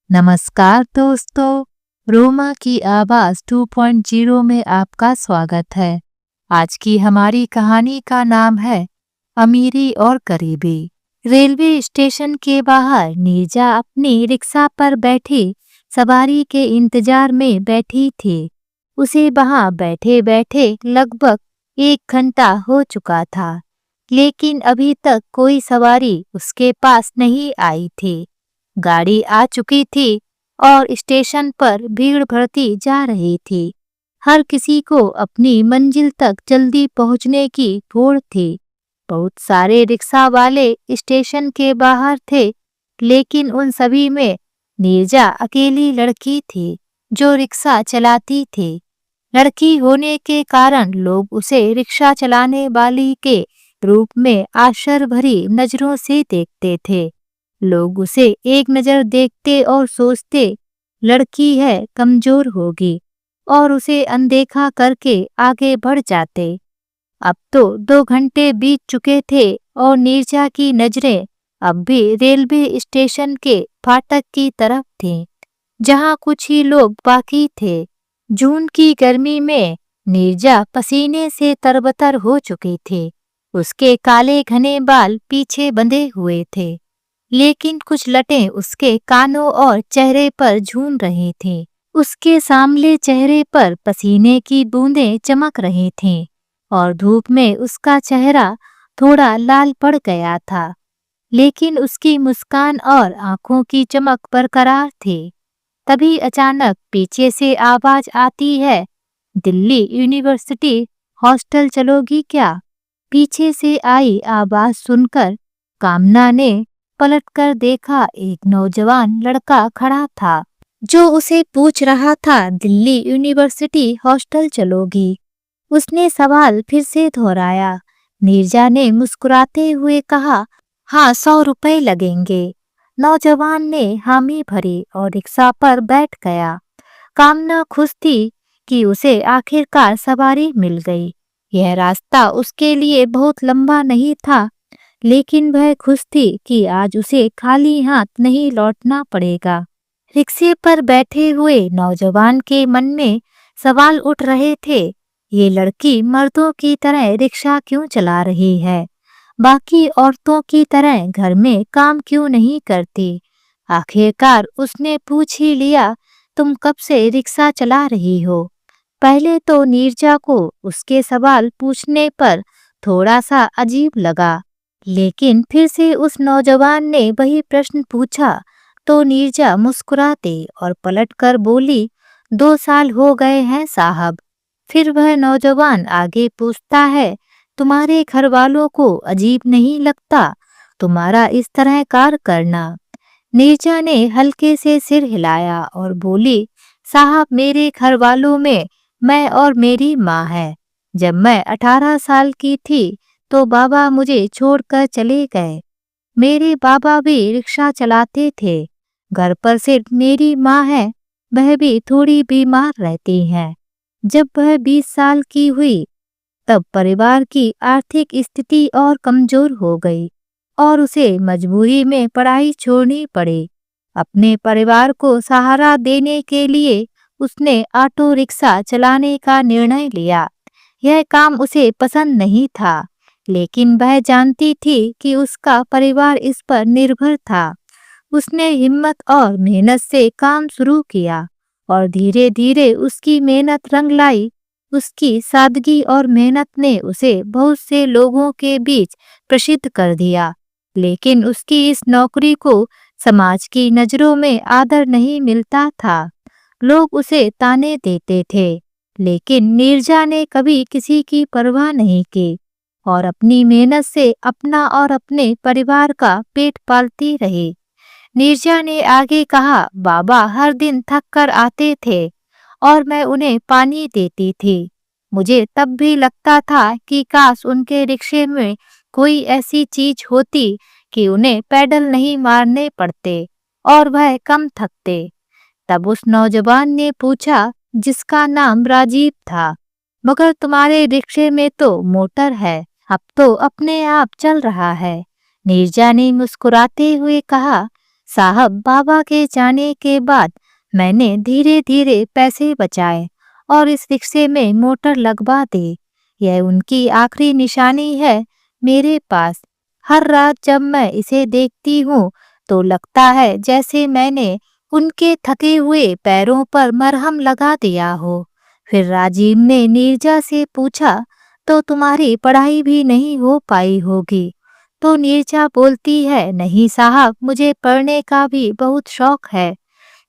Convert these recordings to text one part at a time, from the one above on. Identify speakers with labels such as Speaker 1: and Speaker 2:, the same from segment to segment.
Speaker 1: नमस्कार दोस्तों, रोमा की आवाज़ 2.0 में आपका स्वागत है। आज की हमारी कहानी का नाम है अमीरी और गरीबी। रेलवे स्टेशन के बाहर नीरजा अपनी रिक्शा पर बैठी सवारी के इंतजार में बैठी थी। उसे वहां बैठे बैठे लगभग 1 घंटा हो चुका था, लेकिन अभी तक कोई सवारी उसके पास नहीं आई थी। गाड़ी आ चुकी थी और स्टेशन पर भीड़ बढ़ती जा रही थी। हर किसी को अपनी मंजिल तक जल्दी पहुंचने की होड़ थी। बहुत सारे रिक्शा वाले स्टेशन के बाहर थे, लेकिन उन सभी में नीरजा अकेली लड़की थी जो रिक्शा चलाती थी। लड़की होने के कारण लोग उसे रिक्शा चलाने वाली के रूप में आश्चर्य भरी नजरों से देखते थे। लोग उसे एक नजर देखते और सोचते लड़की है, कमजोर होगी, और उसे अनदेखा करके आगे बढ़ जाते। अब तो 2 घंटे बीत चुके थे और नीरजा की नजरें अब भी रेलवे स्टेशन के फाटक की तरफ थीं, जहां कुछ ही लोग बाकी थे। जून की गर्मी में नीरजा पसीने से तरबतर हो चुकी थी। उसके काले घने बाल पीछे बंधे हुए थे, लेकिन कुछ लटें उसके कानों और चेहरे पर झूम रही थीं। उसके सामले चेहरे पर पसीने की बूंदें चमक रही थीं और धूप में उसका चेहरा थोड़ा लाल पड़ गया था, लेकिन उसकी मुस्कान और आंखों की चमक बरकरार थी। तभी अचानक पीछे से आवाज आती है, दिल्ली यूनिवर्सिटी हॉस्टल चलोगी क्या? पीछे से आई आवाज सुनकर कामना ने पलटकर देखा। एक नौजवान लड़का खड़ा था जो उसे पूछ रहा था, दिल्ली यूनिवर्सिटी हॉस्टल चलोगी? उसने सवाल फिर से दोहराया। नीरजा ने मुस्कुराते हुए कहा, हाँ, 100 रुपए लगेंगे। नौजवान ने हामी भरी और रिक्शा पर बैठ गया। कामना खुश थी कि उसे आखिरकार सवारी मिल गई। यह रास्ता उसके लिए बहुत लंबा नहीं था, लेकिन वह खुश थी कि आज उसे खाली हाथ नहीं लौटना पड़ेगा। रिक्शे पर बैठे हुए नौजवान के मन में सवाल उठ रहे थे, ये लड़की मर्दों की तरह रिक्शा क्यों चला रही है? बाकी औरतों की तरह घर में काम क्यों नहीं करती? आखिरकार उसने पूछ ही लिया, तुम कब से रिक्शा चला रही हो? पहले तो नीरजा को उसके सवाल पूछने पर थोड़ा सा अजीब लगा, लेकिन फिर से उस नौजवान ने वही प्रश्न पूछा तो नीरजा मुस्कुरा दी और पलटकर बोली, 2 साल हो गए हैं साहब। फिर वह नौजवान आगे पूछता है, तुम्हारे घर वालों को अजीब नहीं लगता तुम्हारा इस तरह कार्य करना? नीरजा ने हल्के से सिर हिलाया और बोली, साहब, मेरे घर वालों में मैं और मेरी माँ है। जब मैं 18 साल की थी तो बाबा मुझे छोड़कर चले गए। मेरे बाबा भी रिक्शा चलाते थे। घर पर सिर्फ मेरी माँ है, वह भी थोड़ी बीमार रहती है। जब वह 20 साल की हुई तब परिवार की आर्थिक स्थिति और कमजोर हो गई और उसे मजबूरी में पढ़ाई छोड़नी पड़ी। अपने परिवार को सहारा देने के लिए उसने ऑटो रिक्शा चलाने का निर्णय लिया। यह काम उसे पसंद नहीं था, लेकिन वह जानती थी कि उसका परिवार इस पर निर्भर था। उसने हिम्मत और मेहनत से काम शुरू किया और धीरे धीरे उसकी मेहनत रंग लाई। उसकी सादगी और मेहनत ने उसे बहुत से लोगों के बीच प्रसिद्ध कर दिया, लेकिन उसकी इस नौकरी को समाज की नजरों में आदर नहीं मिलता था। लोग उसे ताने देते थे, लेकिन नीरजा ने कभी किसी की परवाह नहीं की और अपनी मेहनत से अपना और अपने परिवार का पेट पालती रही। नीरजा ने आगे कहा, बाबा हर दिन थक कर आते थे और मैं उन्हें पानी देती थी। मुझे तब भी लगता था कि काश उनके रिक्शे में कोई ऐसी चीज होती कि उन्हें पैडल नहीं मारने पड़ते और वह कम थकते। तब उस नौजवान ने पूछा, जिसका नाम राजीव था, मगर तुम्हारे रिक्शे में तो मोटर है, अब तो अपने आप चल रहा है। नीरजा ने मुस्कुराते हुए कहा, साहब, बाबा के जाने के बाद मैंने धीरे धीरे पैसे बचाए और इस रिक्शे में मोटर लगवा दी। यह उनकी आखिरी निशानी है मेरे पास। हर रात जब मैं इसे देखती हूँ तो लगता है जैसे मैंने उनके थके हुए पैरों पर मरहम लगा दिया हो। फिर राजीव ने नीरजा से पूछा, तो तुम्हारी पढ़ाई भी नहीं हो पाई होगी? तो नीरजा बोलती है, नहीं साहब, मुझे पढ़ने का भी बहुत शौक है।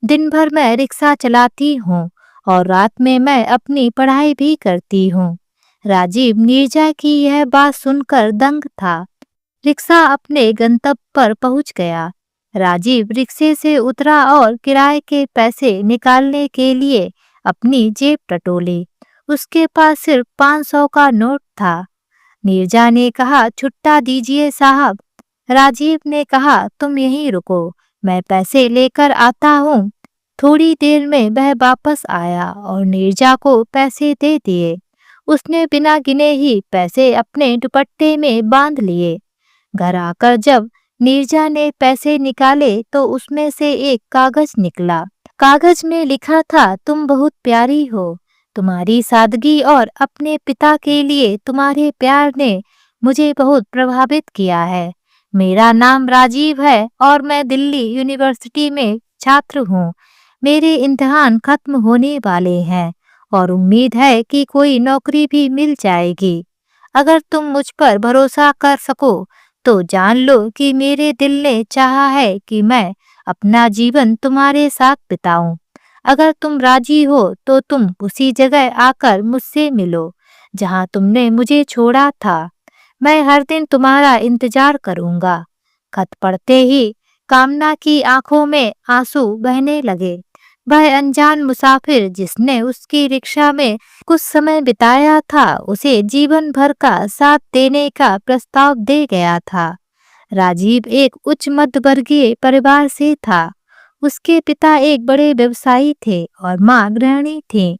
Speaker 1: दिन भर मैं रिक्शा चलाती हूँ और रात में मैं अपनी पढ़ाई भी करती हूँ। राजीव नीरजा की यह बात सुनकर दंग था। रिक्शा अपने गंतव्य पर पहुंच गया। राजीव रिक्शे से उतरा और किराए के पैसे निकालने के लिए अपनी जेब टटोली। उसके पास सिर्फ 500 का नोट था। नीरजा ने कहा, छुट्टा दीजिए साहब। राजीव ने कहा, तुम यहीं रुको, मैं पैसे लेकर आता हूँ। थोड़ी देर में वह वापस आया और नीरजा को पैसे दे दिए। उसने बिना गिने ही पैसे अपने दुपट्टे में बांध लिए। घर आकर जब नीरजा ने पैसे निकाले तो उसमें से एक कागज निकला। कागज में लिखा था, तुम बहुत प्यारी हो। तुम्हारी सादगी और अपने पिता के लिए तुम्हारे प्यार ने मुझे बहुत प्रभावित किया है। मेरा नाम राजीव है और मैं दिल्ली यूनिवर्सिटी में छात्र हूँ। मेरे इम्तिहान खत्म होने वाले हैं और उम्मीद है कि कोई नौकरी भी मिल जाएगी। अगर तुम मुझ पर भरोसा कर सको तो जान लो कि मेरे दिल ने चाहा है कि मैं अपना जीवन तुम्हारे साथ बिताऊं। अगर तुम राजी हो तो तुम उसी जगह आकर मुझसे मिलो जहां तुमने मुझे छोड़ा था। मैं हर दिन तुम्हारा इंतजार करूंगा। खत पढ़ते ही कामना की आंखों में आंसू बहने लगे। वह अनजान मुसाफिर जिसने उसकी रिक्शा में कुछ समय बिताया था, उसे जीवन भर का साथ देने का प्रस्ताव दे गया था। राजीव एक उच्च मध्य वर्गीय परिवार से था। उसके पिता एक बड़े व्यवसायी थे और मां गृहिणी थी।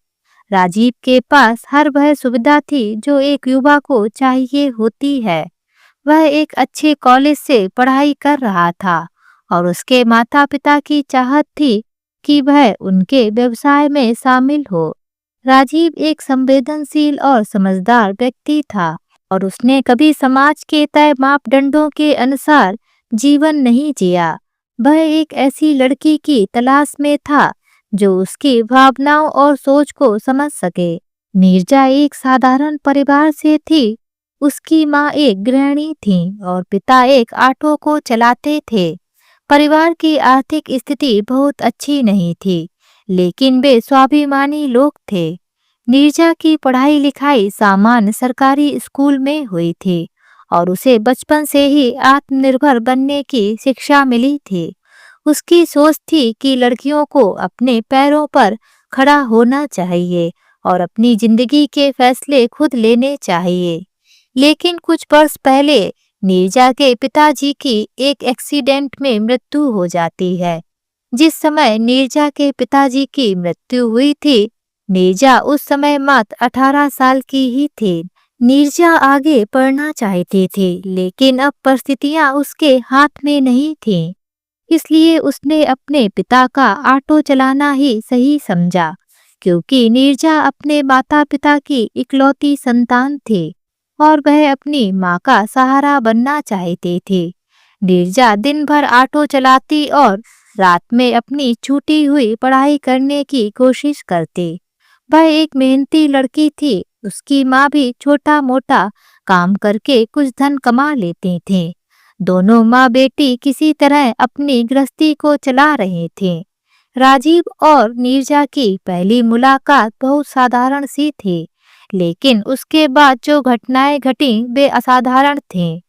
Speaker 1: राजीव के पास हर वह सुविधा थी जो एक युवा को चाहिए होती है। वह एक अच्छे कॉलेज से पढ़ाई कर रहा था और उसके माता पिता की चाहत थी कि वह उनके व्यवसाय में शामिल हो। राजीव एक संवेदनशील और समझदार व्यक्ति था और उसने कभी समाज के तय मापदंडों के अनुसार जीवन नहीं जिया। वह एक ऐसी लड़की की तलाश में था जो उसकी भावनाओं और सोच को समझ सके। नीरजा एक साधारण परिवार से थी। उसकी माँ एक गृहिणी थी और पिता एक ऑटो को चलाते थे। परिवार की आर्थिक स्थिति बहुत अच्छी नहीं थी, लेकिन वे स्वाभिमानी लोग थे। नीरजा की पढ़ाई लिखाई सामान्य सरकारी स्कूल में हुई थी और उसे बचपन से ही आत्मनिर्भर बनने की शिक्षा मिली थी। उसकी सोच थी कि लड़कियों को अपने पैरों पर खड़ा होना चाहिए और अपनी जिंदगी के फैसले खुद लेने चाहिए। लेकिन कुछ वर्ष पहले नीरजा के पिताजी की एक एक्सीडेंट में मृत्यु हो जाती है। जिस समय नीरजा के पिताजी की मृत्यु हुई थी, नीरजा उस समय मात्र 18 साल की ही थी। नीरजा आगे पढ़ना चाहती थी, लेकिन अब परिस्थितियां उसके हाथ में नहीं थीं। इसलिए उसने अपने पिता का ऑटो चलाना ही सही समझा, क्योंकि नीरजा अपने माता पिता की इकलौती संतान थी और वह अपनी माँ का सहारा बनना चाहती थी। नीरजा दिन भर ऑटो चलाती और रात में अपनी छूटी हुई पढ़ाई करने की कोशिश करती। वह एक मेहनती लड़की थी। उसकी माँ भी छोटा मोटा काम करके कुछ धन कमा लेती थी। दोनों माँ बेटी किसी तरह अपनी गृहस्थी को चला रहे थे। राजीव और नीरजा की पहली मुलाकात बहुत साधारण सी थी, लेकिन उसके बाद जो घटनाएं घटी वे असाधारण थीं।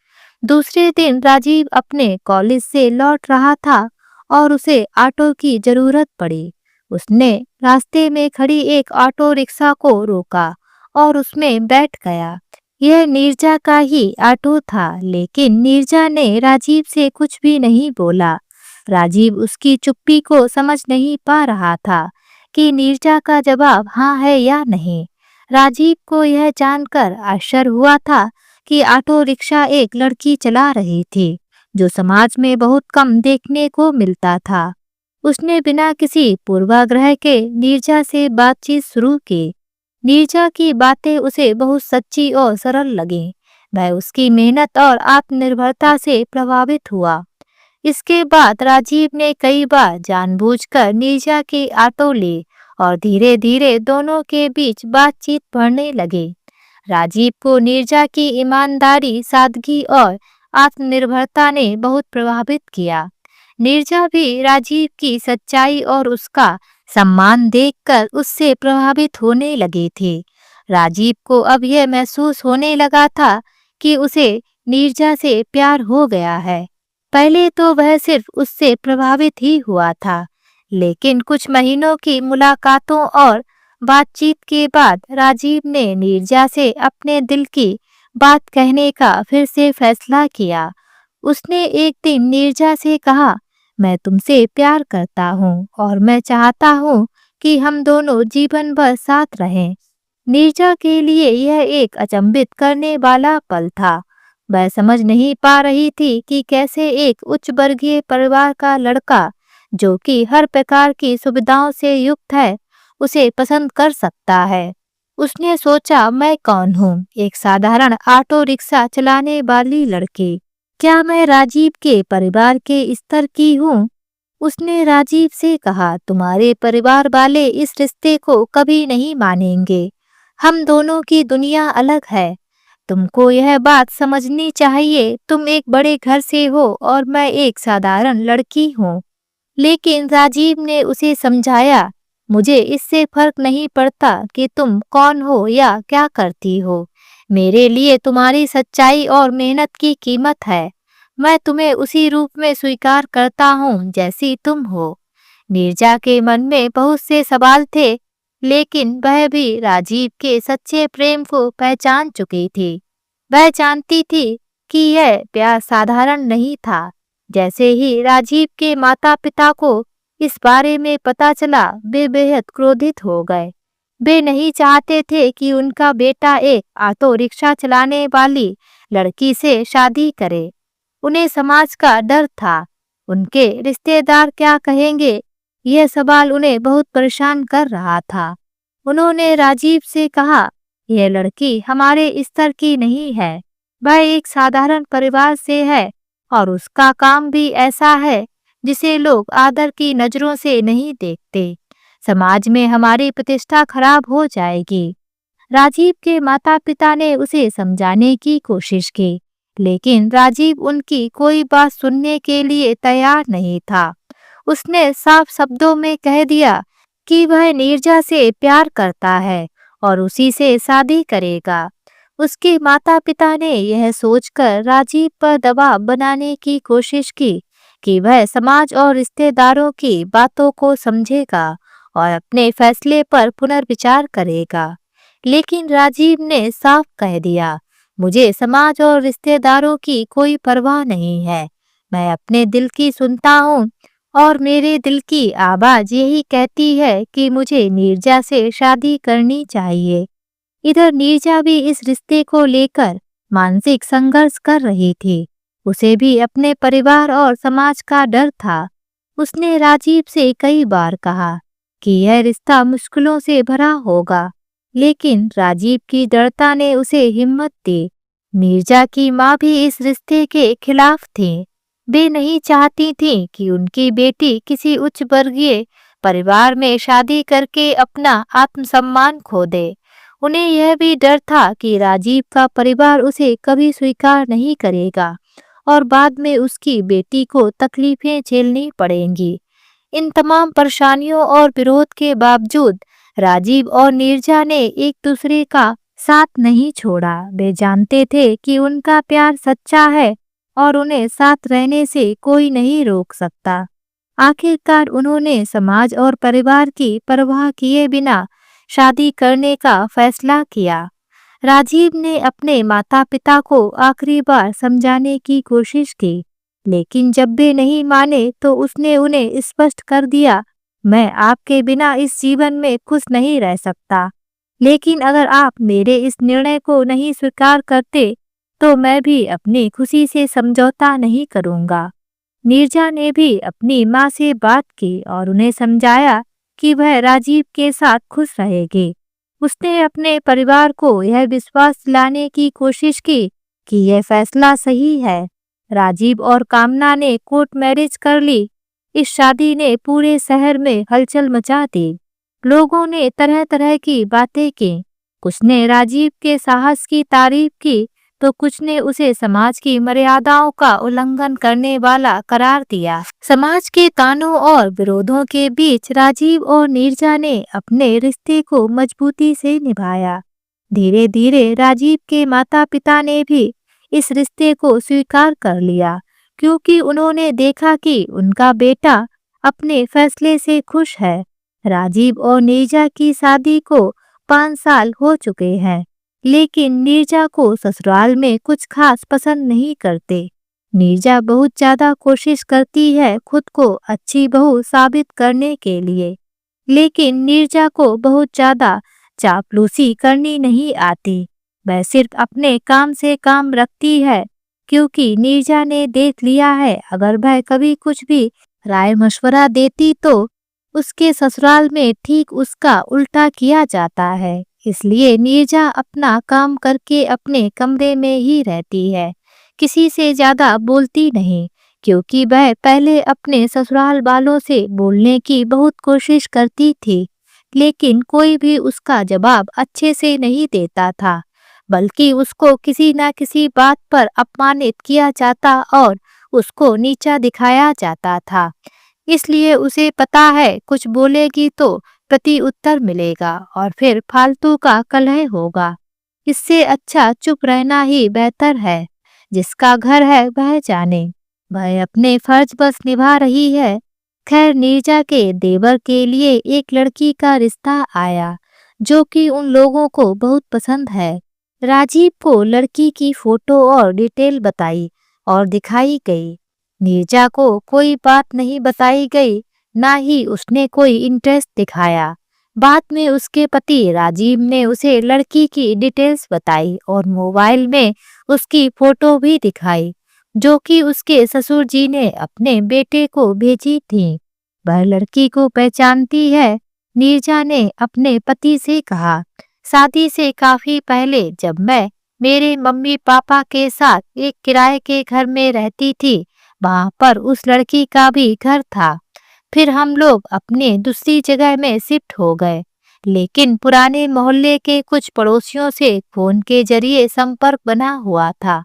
Speaker 1: दूसरे दिन राजीव अपने कॉलेज से लौट रहा था और उसे ऑटो की जरूरत पड़ी। उसने रास्ते में खड़ी एक ऑटो रिक्शा को रोका और उसमें बैठ गया। यह नीरजा का ही ऑटो था, लेकिन नीरजा ने राजीव से कुछ भी नहीं बोला। राजीव उसकी चुप्पी को समझ नहीं पा रहा था कि नीरजा का जवाब हाँ है या नहीं। राजीव को यह जानकर आश्चर्य हुआ था कि ऑटो रिक्शा एक लड़की चला रही थी जो समाज में बहुत कम देखने को मिलता था। उसने बिना किसी पूर्वाग्रह के नीरजा से बातचीत शुरू की। नीरजा की बातें उसे बहुत सच्ची और सरल लगी। वह उसकी मेहनत और आत्मनिर्भरता से प्रभावित हुआ। इसके बाद राजीव ने कई बार जानबूझकर नीरजा की ऑटो ली और धीरे धीरे दोनों के बीच बातचीत बढ़ने लगी। राजीव को नीरजा की ईमानदारी, सादगी और आत्मनिर्भरता ने बहुत प्रभावित किया। नीरजा भी राजीव की सच्चाई और उसका सम्मान देखकर उससे प्रभावित होने लगी थी। राजीव को अब यह महसूस होने लगा था कि उसे नीरजा से प्यार हो गया है। पहले तो वह सिर्फ उससे प्रभावित ही हुआ था, लेकिन कुछ महीनों की मुलाकातों और बातचीत के बाद राजीव ने नीरजा से अपने दिल की बात कहने का फिर से फैसला किया। उसने एक दिन नीरजा से कहा, मैं तुमसे प्यार करता हूँ और मैं चाहता हूँ कि हम दोनों जीवन भर साथ रहें। नीरजा के लिए यह एक अचंभित करने वाला पल था। वह समझ नहीं पा रही थी कि कैसे एक उच्च वर्गीय परिवार का लड़का, जो कि हर प्रकार की सुविधाओं से युक्त है, उसे पसंद कर सकता है। उसने सोचा, मैं कौन हूँ? एक साधारण ऑटो रिक्शा चलाने वाली लड़की। क्या मैं राजीव के परिवार के स्तर की हूँ? उसने राजीव से कहा, तुम्हारे परिवार वाले इस रिश्ते को कभी नहीं मानेंगे। हम दोनों की दुनिया अलग है। तुमको यह बात समझनी चाहिए। तुम एक बड़े घर से हो और मैं एक साधारण लड़की हूँ। लेकिन राजीव ने उसे समझाया, मुझे इससे फर्क नहीं पड़ता कि तुम कौन हो या क्या करती हो। मेरे लिए तुम्हारी सच्चाई और मेहनत की कीमत है। मैं तुम्हें उसी रूप में स्वीकार करता हूँ जैसी तुम हो। नीरजा के मन में बहुत से सवाल थे, लेकिन वह भी राजीव के सच्चे प्रेम को पहचान चुकी थी। वह जानती थी कि यह प्यार साधारण नहीं था। जैसे ही राजीव के माता-पिता को इस बारे में पता चला, वे बेहद क्रोधित हो गए। वे नहीं चाहते थे कि उनका बेटा एक ऑटो रिक्शा चलाने वाली लड़की से शादी करे। उन्हें समाज का डर था। उनके रिश्तेदार क्या कहेंगे, यह सवाल उन्हें बहुत परेशान कर रहा था। उन्होंने राजीव से कहा, यह लड़की हमारे स्तर की नहीं है। वह एक साधारण परिवार से है और उसका काम भी ऐसा है जिसे लोग आदर की नजरों से नहीं देखते। समाज में हमारी प्रतिष्ठा खराब हो जाएगी। राजीव के माता-पिता ने उसे समझाने की कोशिश की, लेकिन राजीव उनकी कोई बात सुनने के लिए तैयार नहीं था। उसने साफ शब्दों में कह दिया कि वह नीरजा से प्यार करता है और उसी से शादी करेगा। उसके माता-पिता ने यह सोचकर राजीव पर दबाव बनाने की कोशिश की कि वह समाज और रिश्तेदारों की बातों को समझेगा और अपने फैसले पर पुनर्विचार करेगा। लेकिन राजीव ने साफ कह दिया, मुझे समाज और रिश्तेदारों की कोई परवाह नहीं है। मैं अपने दिल की सुनता हूँ और मेरे दिल की आवाज यही कहती है कि मुझे नीरजा से शादी करनी चाहिए। इधर नीरजा भी इस रिश्ते को लेकर मानसिक संघर्ष कर रही थी। उसे भी अपने परिवार और समाज का डर था। उसने राजीव से कई बार कहा कि यह रिश्ता मुश्किलों से भरा होगा, लेकिन राजीव की दृढ़ता ने उसे हिम्मत दी। नीरजा की माँ भी इस रिश्ते के खिलाफ थी। वे नहीं चाहती थी कि उनकी बेटी किसी उच्च वर्गीय परिवार में शादी करके अपना आत्मसम्मान खो दे। उन्हें यह भी डर था कि राजीव का परिवार उसे कभी स्वीकार नहीं करेगा और बाद में उसकी बेटी को तकलीफें झेलनी पड़ेंगी। इन तमाम परेशानियों और विरोध के बावजूद राजीव और नीरजा ने एक दूसरे का साथ नहीं छोड़ा। वे जानते थे कि उनका प्यार सच्चा है और उन्हें साथ रहने से कोई नहीं रोक सकता। आखिरकार उन्होंने समाज और परिवार की परवाह किए बिना शादी करने का फैसला किया। राजीव ने अपने माता-पिता को आखिरी बार समझाने की कोशिश की, लेकिन जब वे नहीं माने तो उसने उन्हें स्पष्ट कर दिया, मैं आपके बिना इस जीवन में खुश नहीं रह सकता, लेकिन अगर आप मेरे इस निर्णय को नहीं स्वीकार करते तो मैं भी अपनी खुशी से समझौता नहीं करूंगा। नीरजा ने भी अपनी माँ से बात की और उन्हें समझाया कि वह राजीव के साथ खुश रहेगी। उसने अपने परिवार को यह विश्वास दिलाने की कोशिश की कि यह फैसला सही है। राजीव और कामना ने कोर्ट मैरिज कर ली। इस शादी ने पूरे शहर में हलचल मचा दी। लोगों ने तरह तरह की बातें की। कुछ ने राजीव के साहस की तारीफ की तो कुछ ने उसे समाज की मर्यादाओं का उल्लंघन करने वाला करार दिया। समाज के तानों और विरोधों के बीच राजीव और नीरजा ने अपने रिश्ते को मजबूती से निभाया। धीरे धीरे राजीव के माता पिता ने भी इस रिश्ते को स्वीकार कर लिया, क्योंकि उन्होंने देखा कि उनका बेटा अपने फैसले से खुश है। राजीव और नीरजा की शादी को 5 साल हो चुके हैं, लेकिन नीरजा को ससुराल में कुछ खास पसंद नहीं करते। नीरजा बहुत ज्यादा कोशिश करती है खुद को अच्छी बहू साबित करने के लिए, लेकिन नीरजा को बहुत ज्यादा चापलूसी करनी नहीं आती। वह सिर्फ अपने काम से काम रखती है, क्योंकि नीरजा ने देख लिया है अगर वह कभी कुछ भी राय मशवरा देती तो उसके ससुराल में ठीक उसका उल्टा किया जाता है। इसलिए नीरजा अपना काम करके अपने कमरे में ही रहती है, किसी से ज्यादा बोलती नहीं, क्योंकि वह पहले अपने ससुराल वालों से बोलने की बहुत कोशिश करती थी, लेकिन कोई भी उसका जवाब अच्छे से नहीं देता था, बल्कि उसको किसी न किसी बात पर अपमानित किया जाता और उसको नीचा दिखाया जाता था। इसलिए उसे पता है कुछ बोलेगी तो प्रति उत्तर मिलेगा और फिर फालतू का कलह होगा। इससे अच्छा चुप रहना ही बेहतर है। जिसका घर है वह जाने। वह अपने फर्ज बस निभा रही है। खैर, नीरजा के देवर के लिए एक लड़की का रिश्ता आया जो कि उन लोगों को बहुत पसंद है। राजीव को लड़की की फोटो और डिटेल बताई और दिखाई गई। नीरजा को कोई बात नहीं बताई गई, ना ही उसने कोई इंटरेस्ट दिखाया। बाद में उसके पति राजीव ने उसे लड़की की डिटेल्स बताई और मोबाइल में उसकी फोटो भी दिखाई, जो कि उसके ससुर जी ने अपने बेटे को भेजी थी। वह लड़की को पहचानती है। नीरजा ने अपने पति से कहा, शादी से काफी पहले जब मैं मेरे मम्मी पापा के साथ एक किराए के घर में रहती थी, वहाँ पर उस लड़की का भी घर था। फिर हम लोग अपने दूसरी जगह में शिफ्ट हो गए, लेकिन पुराने मोहल्ले के कुछ पड़ोसियों से फोन के जरिए संपर्क बना हुआ था।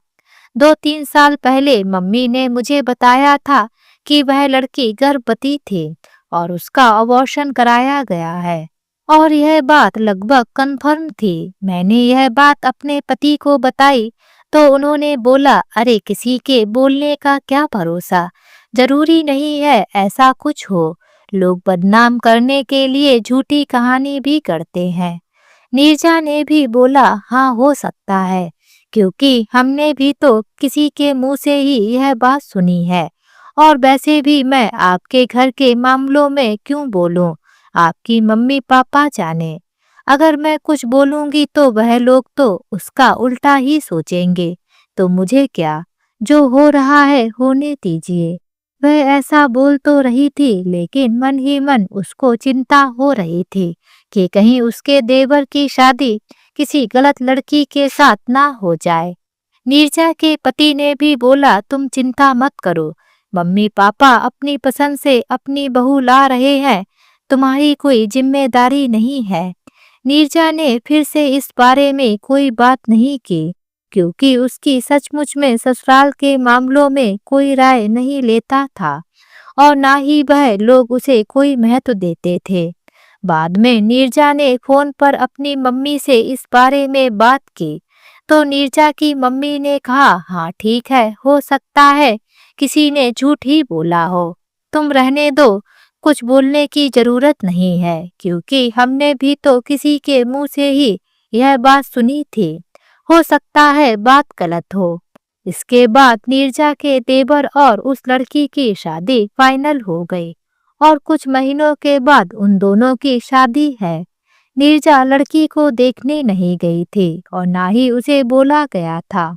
Speaker 1: 2-3 साल पहले मम्मी ने मुझे बताया था कि वह लड़की गर्भवती थी और उसका अबॉर्शन कराया गया है, और यह बात लगभग कन्फर्म थी। मैंने यह बात अपने पति को बताई तो उन्होंने बोला, अरे किसी के बोलने का क्या भरोसा, जरूरी नहीं है ऐसा कुछ हो। लोग बदनाम करने के लिए झूठी कहानी भी करते हैं। नीरजा ने भी बोला, हाँ हो सकता है, क्योंकि हमने भी तो किसी के मुंह से ही यह बात सुनी है। और वैसे भी मैं आपके घर के मामलों में क्यों बोलूं, आपकी मम्मी पापा जाने। अगर मैं कुछ बोलूंगी तो वह लोग तो उसका उल्टा ही सोचेंगे, तो मुझे क्या, जो हो रहा है होने दीजिए। वह ऐसा बोल तो रही थी, लेकिन मन ही मन उसको चिंता हो रही थी कि कहीं उसके देवर की शादी किसी गलत लड़की के साथ ना हो जाए। नीरजा के पति ने भी बोला, तुम चिंता मत करो, मम्मी पापा अपनी पसंद से अपनी बहू ला रहे हैं, तुम्हारी कोई जिम्मेदारी नहीं है। नीरजा ने फिर से इस बारे में कोई बात नहीं की, क्योंकि उसकी सचमुच में ससुराल के मामलों में कोई राय नहीं लेता था और ना ही वह लोग उसे कोई महत्व देते थे। बाद में नीरजा ने फोन पर अपनी मम्मी से इस बारे में बात की तो नीरजा की मम्मी ने कहा, हाँ ठीक है, हो सकता है किसी ने झूठ ही बोला हो, तुम रहने दो, कुछ बोलने की जरूरत नहीं है, क्योंकि हमने भी तो किसी के मुंह से ही यह बात सुनी थी, हो सकता है बात गलत हो। इसके बाद नीरजा के देवर और उस लड़की की शादी फाइनल हो गई और कुछ महीनों के बाद उन दोनों की शादी है। नीरजा लड़की को देखने नहीं गई थी और ना ही उसे बोला गया था।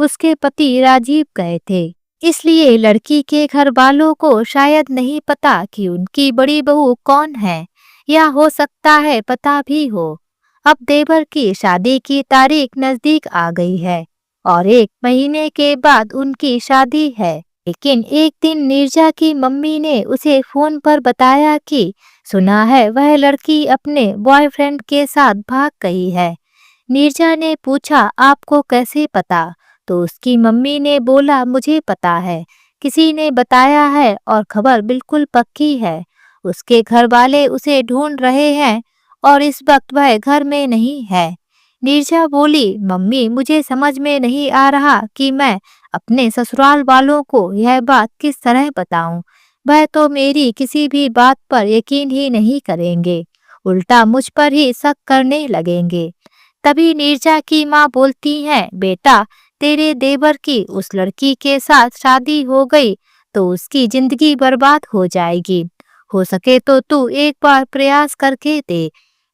Speaker 1: उसके पति राजीव गए थे। इसलिए लड़की के घर वालों को शायद नहीं पता कि उनकी बड़ी बहू कौन है, या हो सकता है पता भी हो। अब देवर की शादी की तारीख नजदीक आ गई है और 1 महीने के बाद उनकी शादी है। लेकिन एक दिन नीरजा की मम्मी ने उसे फोन पर बताया कि सुना है वह लड़की अपने बॉयफ्रेंड के साथ भाग गई है। नीरजा ने पूछा, आपको कैसे पता? तो उसकी मम्मी ने बोला, मुझे पता है, किसी ने बताया है और खबर बिल्कुल पक्की है। उसके घर वाले उसे ढूंढ रहे हैं और इस वक्त वह घर में नहीं है। नीरजा बोली, मम्मी मुझे समझ में नहीं आ रहा कि मैं अपने ससुराल वालों को यह बात किस तरह बताऊं। वह तो मेरी किसी भी बात पर यकीन ही नहीं करेंगे, उल्टा मुझ पर ही शक करने लगेंगे। तभी नीरजा की माँ बोलती हैं, बेटा तेरे देवर की उस लड़की के साथ शादी हो गई तो उसकी जिंदगी बर्बाद हो जाएगी। हो सके तो तू एक बार प्रयास करके दे।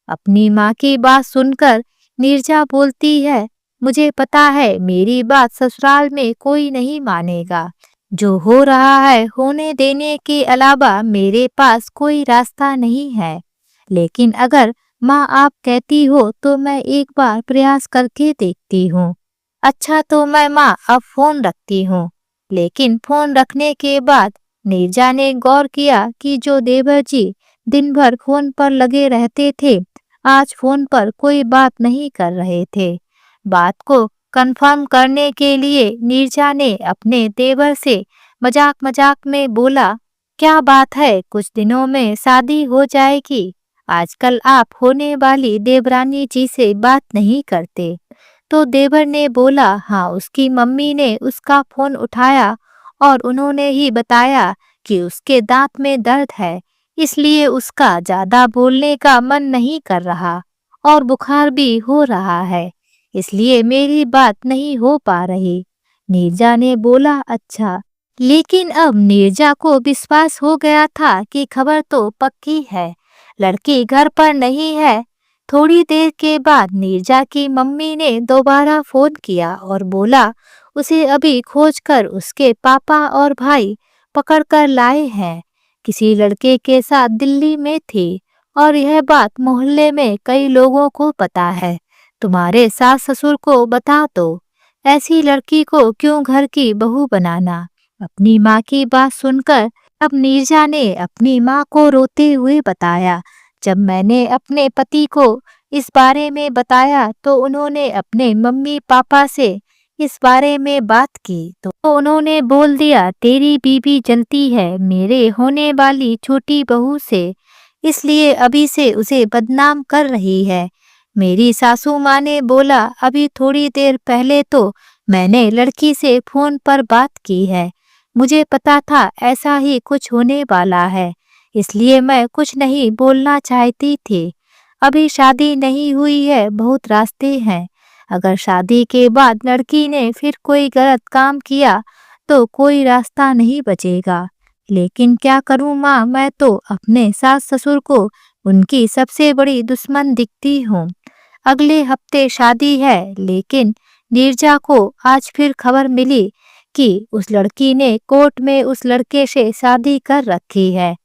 Speaker 1: अपनी माँ की बात सुनकर नीरजा बोलती है, मुझे पता है मेरी बात ससुराल में कोई नहीं मानेगा। जो हो रहा है होने देने के अलावा मेरे पास कोई रास्ता नहीं है। लेकिन अगर माँ आप कहती हो तो मैं एक बार प्रयास करके देखती हूँ। अच्छा तो मैं माँ अब फोन रखती हूँ। लेकिन फोन रखने के बाद नीरजा ने गौर किया कि जो देवर जी दिन भर फोन पर लगे रहते थे, आज फोन पर कोई बात नहीं कर रहे थे। बात को कंफर्म करने के लिए नीरजा ने अपने देवर से मजाक मजाक में बोला, क्या बात है, कुछ दिनों में शादी हो जाएगी। आजकल आप होने वाली देवरानी जी से बात नहीं करते। तो देवर ने बोला, हाँ उसकी मम्मी ने उसका फोन उठाया और उन्होंने ही बताया कि उसके दांत में दर्द है, इसलिए उसका ज्यादा बोलने का मन नहीं कर रहा और बुखार भी हो रहा है, इसलिए मेरी बात नहीं हो पा रही। नीरजा ने बोला, अच्छा। लेकिन अब नीरजा को विश्वास हो गया था कि खबर तो पक्की है, लड़की घर पर नहीं है। थोड़ी देर के बाद नीरजा की मम्मी ने दोबारा फोन किया और बोला, उसे अभी खोजकर उसके पापा और भाई पकड़ कर लाए हैं। किसी लड़के के साथ दिल्ली में थी और यह बात मोहल्ले में कई लोगों को पता है। तुम्हारे सास ससुर को बता दो, ऐसी लड़की को क्यों घर की बहू बनाना। अपनी माँ की बात सुनकर अब नीरजा ने अपनी माँ को रोते हुए बताया, जब मैंने अपने पति को इस बारे में बताया तो उन्होंने अपने मम्मी पापा से इस बारे में बात की तो उन्होंने बोल दिया, तेरी बीबी जलती है मेरे होने वाली छोटी बहू से, इसलिए अभी से उसे बदनाम कर रही है। मेरी सासू माँ ने बोला, अभी थोड़ी देर पहले तो मैंने लड़की से फोन पर बात की है, मुझे पता था ऐसा ही कुछ होने वाला है, इसलिए मैं कुछ नहीं बोलना चाहती थी। अभी शादी नहीं हुई है, बहुत रास्ते हैं। अगर शादी के बाद लड़की ने फिर कोई गलत काम किया तो कोई रास्ता नहीं बचेगा। लेकिन क्या करूं माँ, मैं तो अपने सास ससुर को उनकी सबसे बड़ी दुश्मन दिखती हूँ। अगले हफ्ते शादी है, लेकिन नीरजा को आज फिर खबर मिली कि उस लड़की ने कोर्ट में उस लड़के से शादी कर रखी है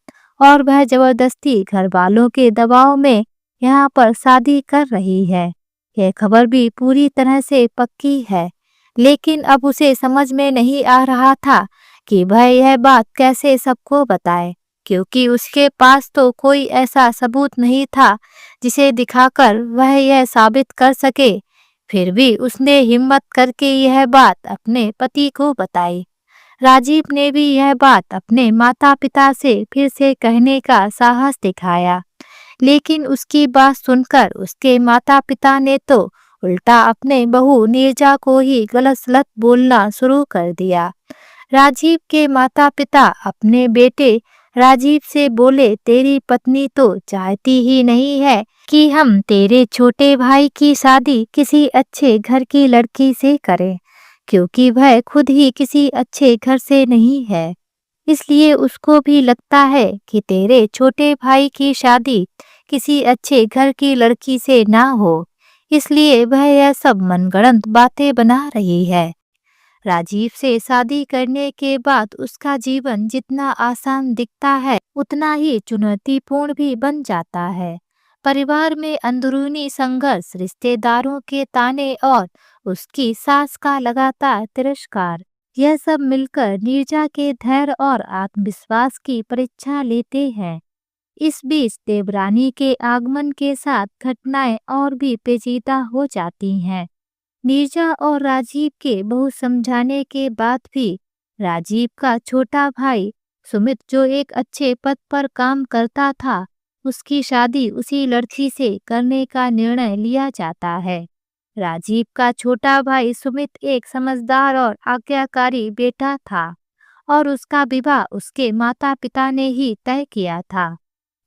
Speaker 1: और वह जबरदस्ती घर वालों के दबाव में यहाँ पर शादी कर रही है। यह खबर भी पूरी तरह से पक्की है, लेकिन अब उसे समझ में नहीं आ रहा था कि वह यह बात कैसे सबको बताए, क्योंकि उसके पास तो कोई ऐसा सबूत नहीं था जिसे दिखाकर वह यह साबित कर सके। फिर भी उसने हिम्मत करके यह बात अपने पति को बताई। राजीव ने भी यह बात अपने माता पिता से फिर से कहने का साहस दिखाया, लेकिन उसकी बात सुनकर उसके माता पिता ने तो उल्टा अपने बहू नीरजा को ही गलत सलत बोलना शुरू कर दिया। राजीव के माता पिता अपने बेटे राजीव से बोले, तेरी पत्नी तो चाहती ही नहीं है कि हम तेरे छोटे भाई की शादी किसी अच्छे घर की लड़की से करें, क्योंकि वह खुद ही किसी अच्छे घर से नहीं है। इसलिए उसको भी लगता है कि तेरे छोटे भाई की शादी किसी अच्छे घर की लड़की से ना हो, इसलिए वह यह सब मनगढ़ंत बातें बना रही है। राजीव से शादी करने के बाद उसका जीवन जितना आसान दिखता है उतना ही चुनौतीपूर्ण भी बन जाता है। परिवार में अंदरूनी संघर्ष, रिश्तेदारों के ताने और उसकी सास का लगातार तिरस्कार, यह सब मिलकर नीरजा के धैर्य और आत्मविश्वास की परीक्षा लेते हैं। इस बीच देवरानी के आगमन के साथ घटनाएं और भी पेचीदा हो जाती हैं। नीरजा और राजीव के बहुत समझाने के बाद भी राजीव का छोटा भाई सुमित, जो एक अच्छे पद पर काम करता था, उसकी शादी उसी लड़की से करने का निर्णय लिया जाता है। राजीव का छोटा भाई सुमित एक समझदार और आज्ञाकारी बेटा था और उसका विवाह उसके माता पिता ने ही तय किया था।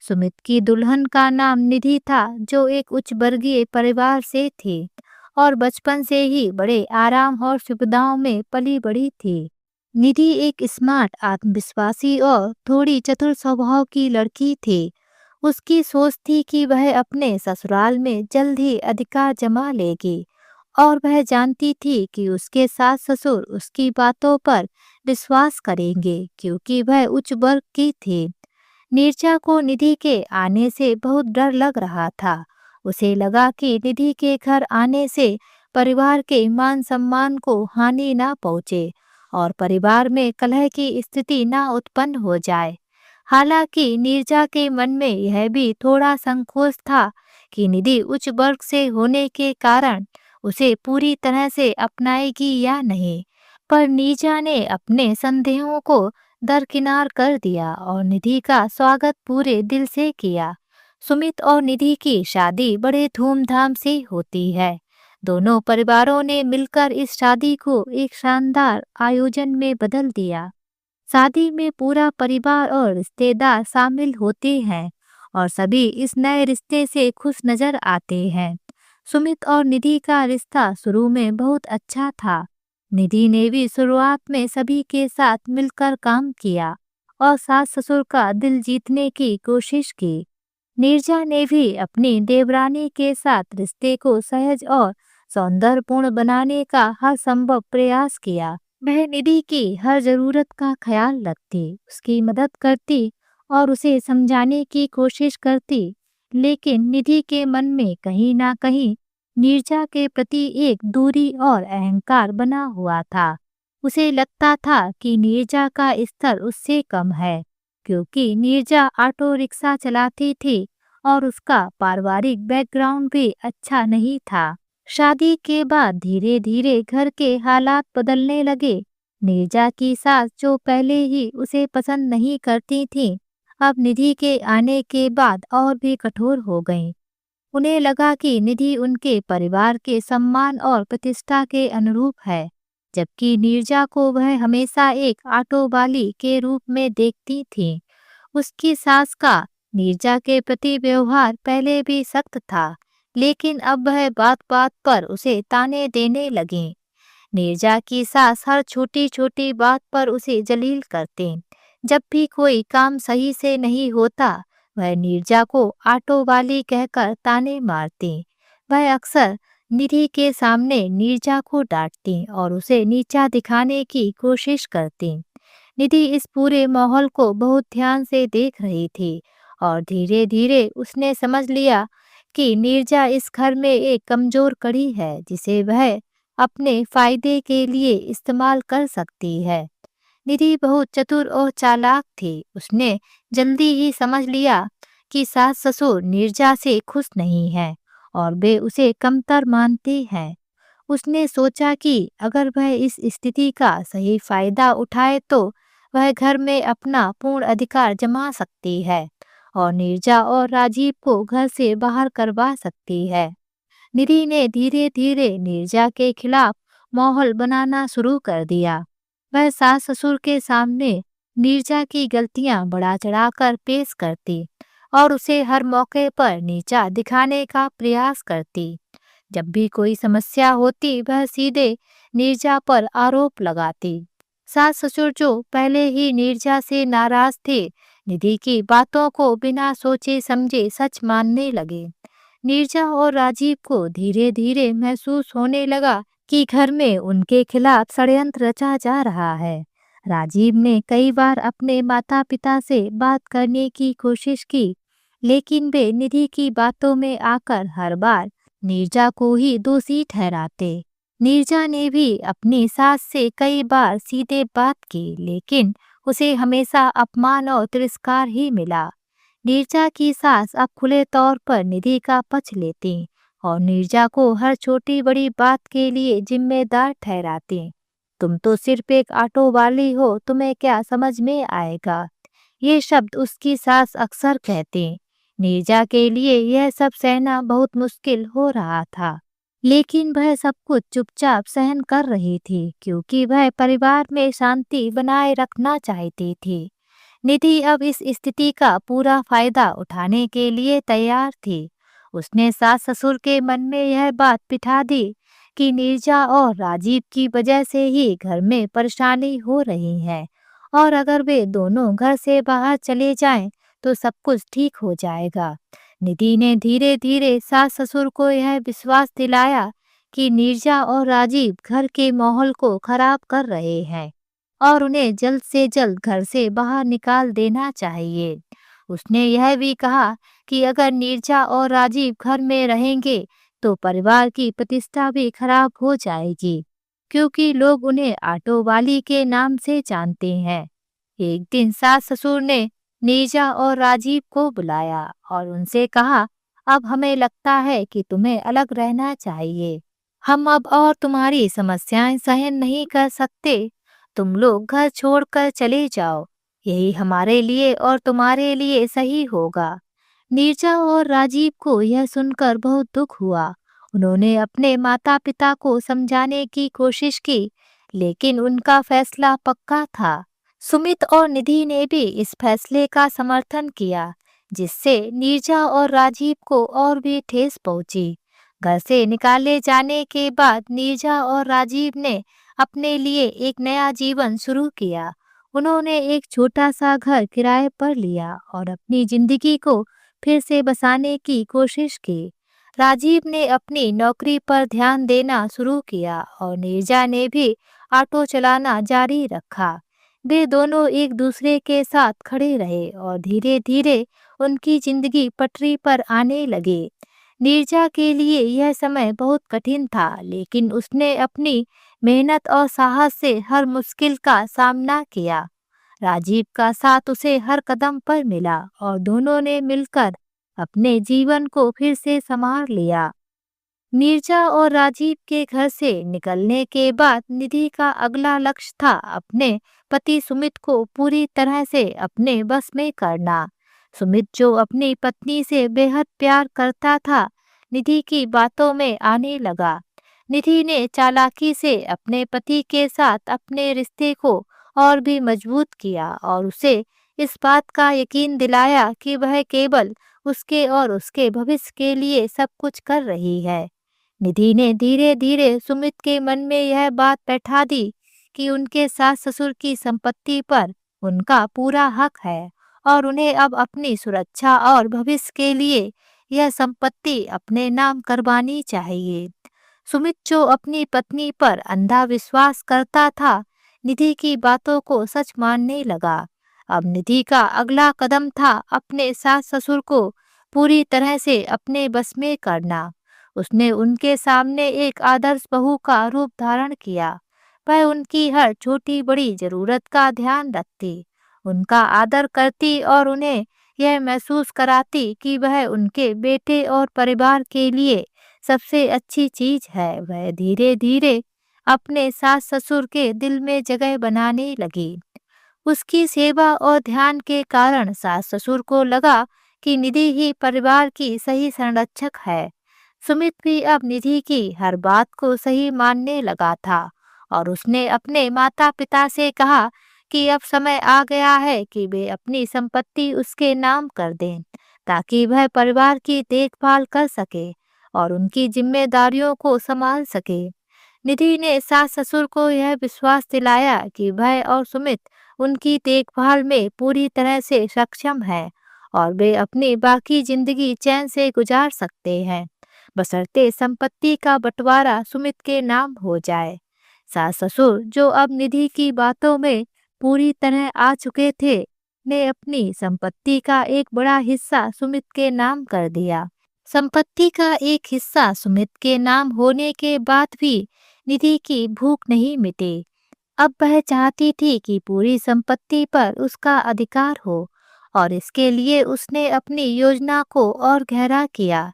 Speaker 1: सुमित की दुल्हन का नाम निधि था, जो एक उच्च वर्गीय परिवार से थी और बचपन से ही बड़े आराम और सुविधाओं में पली बड़ी थी। निधि एक स्मार्ट, आत्मविश्वासी और थोड़ी चतुर स्वभाव की लड़की थी। उसकी सोच थी कि वह अपने ससुराल में जल्द ही अधिकार जमा लेगी और वह जानती थी कि उसके सास ससुर उसकी बातों पर विश्वास करेंगे, क्योंकि वह उच्च वर्ग की थी। नीरजा को निधि के आने से बहुत डर लग रहा था। उसे लगा कि निधि के घर आने से परिवार के मान सम्मान को हानि ना पहुँचे और परिवार में कलह की स्थिति ना उत्पन्न हो जाए। हालांकि नीरजा के मन में यह भी थोड़ा संकोच था कि निधि उच्च वर्ग से होने के कारण उसे पूरी तरह से अपनाएगी या नहीं, पर नीरजा ने अपने संदेहों को दरकिनार कर दिया और निधि का स्वागत पूरे दिल से किया। सुमित और निधि की शादी बड़े धूमधाम से होती है। दोनों परिवारों ने मिलकर इस शादी को एक शानदार आयोजन में बदल दिया। शादी में पूरा परिवार और रिश्तेदार शामिल होते हैं और सभी इस नए रिश्ते से खुश नजर आते हैं। सुमित और निधि का रिश्ता शुरू में बहुत अच्छा था। निधि ने भी शुरुआत में सभी के साथ मिलकर काम किया और सास ससुर का दिल जीतने की कोशिश की। नीरजा ने भी अपनी देवरानी के साथ रिश्ते को सहज और सौंदर्यपूर्ण बनाने का हर संभव प्रयास किया। वह निधि की हर जरूरत का ख्याल रखती, उसकी मदद करती और उसे समझाने की कोशिश करती, लेकिन निधि के मन में कहीं ना कहीं नीरजा के प्रति एक दूरी और अहंकार बना हुआ था। उसे लगता था कि नीरजा का स्तर उससे कम है, क्योंकि नीरजा ऑटो रिक्शा चलाती थी और उसका पारिवारिक बैकग्राउंड भी अच्छा नहीं था। शादी के बाद धीरे धीरे घर के हालात बदलने लगे। नीरजा की सास, जो पहले ही उसे पसंद नहीं करती थी, अब निधि के आने के बाद और भी कठोर हो गईं। उन्हें लगा कि निधि उनके परिवार के सम्मान और प्रतिष्ठा के अनुरूप है, जबकि नीरजा को वह हमेशा एक ऑटो वाली के रूप में देखती थी। उसकी सास का नीरजा के प्रति व्यवहार पहले भी सख्त था, लेकिन अब वह बात बात पर उसे ताने देने लगी। नीरजा की सास हर छोटी छोटी बात पर उसे जलील करती। जब भी कोई काम सही से नहीं होता, वह नीरजा को ऑटो वाली कहकर ताने मारती। वह अक्सर निधि के सामने नीरजा को डांटती और उसे नीचा दिखाने की कोशिश करती। निधि इस पूरे माहौल को बहुत ध्यान से देख रही थी और धीरे धीरे उसने समझ लिया कि नीरजा इस घर में एक कमजोर कड़ी है, जिसे वह अपने फायदे के लिए इस्तेमाल कर सकती है। निधि बहुत चतुर और चालाक थी। उसने जल्दी ही समझ लिया कि सास ससुर नीरजा से खुश नहीं हैं और वे उसे कमतर मानते हैं। उसने सोचा कि अगर वह इस स्थिति का सही फायदा उठाए तो वह घर में अपना पूर्ण अधिकार जमा सकती है और नीरजा और राजीव को घर से बाहर करवा सकती है। निधि ने धीरे धीरे नीरजा के खिलाफ माहौल बनाना शुरू कर दिया। वह सास ससुर के सामने नीरजा की गलतियां बढ़ा चढ़ाकर पेश करती और उसे हर मौके पर नीचा दिखाने का प्रयास करती। जब भी कोई समस्या होती, वह सीधे नीरजा पर आरोप लगाती। सास ससुर, जो पहले ही नीरजा से नाराज थे, निधि की बातों को बिना सोचे समझे सच मानने लगे। नीरजा और राजीव को धीरे धीरे महसूस होने लगा कि घर में उनके खिलाफ षड्यंत्र रचा जा रहा है। राजीव ने कई बार अपने माता पिता से बात करने की कोशिश की, लेकिन वे निधि की बातों में आकर हर बार नीरजा को ही दोषी ठहराते। नीरजा ने भी अपनी सास से कई बार सीधे बात की, लेकिन उसे हमेशा अपमान और तिरस्कार ही मिला। नीरजा की सास अब खुले तौर पर निधि का पक्ष लेती और नीरजा को हर छोटी बड़ी बात के लिए जिम्मेदार ठहराती। तुम तो सिर्फ एक ऑटो वाली हो, तुम्हें क्या समझ में आएगा, ये शब्द उसकी सास अक्सर कहती। नीरजा के लिए यह सब सहना बहुत मुश्किल हो रहा था, लेकिन वह सब कुछ चुपचाप सहन कर रही थी, क्योंकि वह परिवार में शांति बनाए रखना चाहती थी। निधि अब इस स्थिति का पूरा फायदा उठाने के लिए तैयार थी। उसने सास ससुर के मन में यह बात बिठा दी कि नीरजा और राजीव की वजह से ही घर में परेशानी हो रही है, और अगर वे दोनों घर से बाहर चले जाएं तो सब कुछ ठीक हो जाएगा। निधि ने धीरे धीरे सास ससुर को यह विश्वास दिलाया कि नीरजा और राजीव घर के माहौल को खराब कर रहे हैं और उन्हें जल्द से जल्द घर से बाहर निकाल देना चाहिए। उसने यह भी कहा कि अगर नीरजा और राजीव घर में रहेंगे तो परिवार की प्रतिष्ठा भी खराब हो जाएगी, क्योंकि लोग उन्हें ऑटो वाली के नाम से जानते हैं। एक दिन सास ससुर ने नीरजा और राजीव को बुलाया और उनसे कहा, अब हमें लगता है कि तुम्हें अलग रहना चाहिए। हम अब और तुम्हारी समस्याएं सहन नहीं कर सकते। तुम लोग घर छोड़कर चले जाओ, यही हमारे लिए और तुम्हारे लिए सही होगा। नीरजा और राजीव को यह सुनकर बहुत दुख हुआ। उन्होंने अपने माता पिता को समझाने की कोशिश की, लेकिन उनका फैसला पक्का था। सुमित और निधि ने भी इस फैसले का समर्थन किया, जिससे नीरजा और राजीव को और भी ठेस पहुंची। घर से निकाले जाने के बाद नीरजा और राजीव ने अपने लिए एक नया जीवन शुरू किया। उन्होंने एक छोटा सा घर किराए पर लिया और अपनी जिंदगी को फिर से बसाने की कोशिश की। राजीव ने अपनी नौकरी पर ध्यान देना शुरू किया और नीरजा ने भी ऑटो चलाना जारी रखा। वे दोनों एक दूसरे के साथ खड़े रहे और धीरे धीरे उनकी जिंदगी पटरी पर आने लगी। नीरजा के लिए यह समय बहुत कठिन था, लेकिन उसने अपनी मेहनत और साहस से हर मुश्किल का सामना किया। राजीव का साथ उसे हर कदम पर मिला और दोनों ने मिलकर अपने जीवन को फिर से संवार लिया। नीरजा और राजीव के घर से निकलने के बाद निधि का अगला लक्ष्य था अपने पति सुमित को पूरी तरह से अपने बस में करना। सुमित, जो अपनी पत्नी से बेहद प्यार करता था, निधि की बातों में आने लगा। निधि ने चालाकी से अपने पति के साथ अपने रिश्ते को और भी मजबूत किया और उसे इस बात का यकीन दिलाया कि वह केवल उसके और उसके भविष्य के लिए सब कुछ कर रही है। निधि ने धीरे धीरे सुमित के मन में यह बात बैठा दी कि उनके सास ससुर की संपत्ति पर उनका पूरा हक है और उन्हें अब अपनी सुरक्षा और भविष्य के लिए यह संपत्ति अपने नाम करवानी चाहिए। सुमित, जो अपनी पत्नी पर अंधा विश्वास करता था, निधि की बातों को सच मानने लगा। अब निधि का अगला कदम था अपने सास ससुर को पूरी तरह से अपने बस में करना। उसने उनके सामने एक आदर्श बहू का रूप धारण किया। वह उनकी हर छोटी बड़ी जरूरत का ध्यान रखती, उनका आदर करती और उन्हें यह महसूस कराती कि वह उनके बेटे और परिवार के लिए सबसे अच्छी चीज है। वह धीरे धीरे अपने सास ससुर के दिल में जगह बनाने लगी। उसकी सेवा और ध्यान के कारण सास ससुर को लगा कि निधि ही परिवार की सही संरक्षक है। सुमित भी अब निधि की हर बात को सही मानने लगा था और उसने अपने माता पिता से कहा कि अब समय आ गया है कि वे अपनी संपत्ति उसके नाम कर दें, ताकि वह परिवार की देखभाल कर सके और उनकी जिम्मेदारियों को संभाल सके। निधि ने सास ससुर को यह विश्वास दिलाया कि वह और सुमित उनकी देखभाल में पूरी तरह से सक्षम है और वे अपनी बाकी जिंदगी चैन से गुजार सकते हैं। बशर्ते संपत्ति का बंटवारा सुमित के नाम हो जाए। सास ससुर, जो अब निधि की बातों में पूरी तरह आ चुके थे, ने अपनी संपत्ति का एक बड़ा हिस्सा सुमित के नाम कर दिया। संपत्ति का एक हिस्सा सुमित के नाम होने के बाद भी निधि की भूख नहीं मिटी। अब वह चाहती थी कि पूरी संपत्ति पर उसका अधिकार हो, और इसके लिए उसने अपनी योजना को और गहरा किया।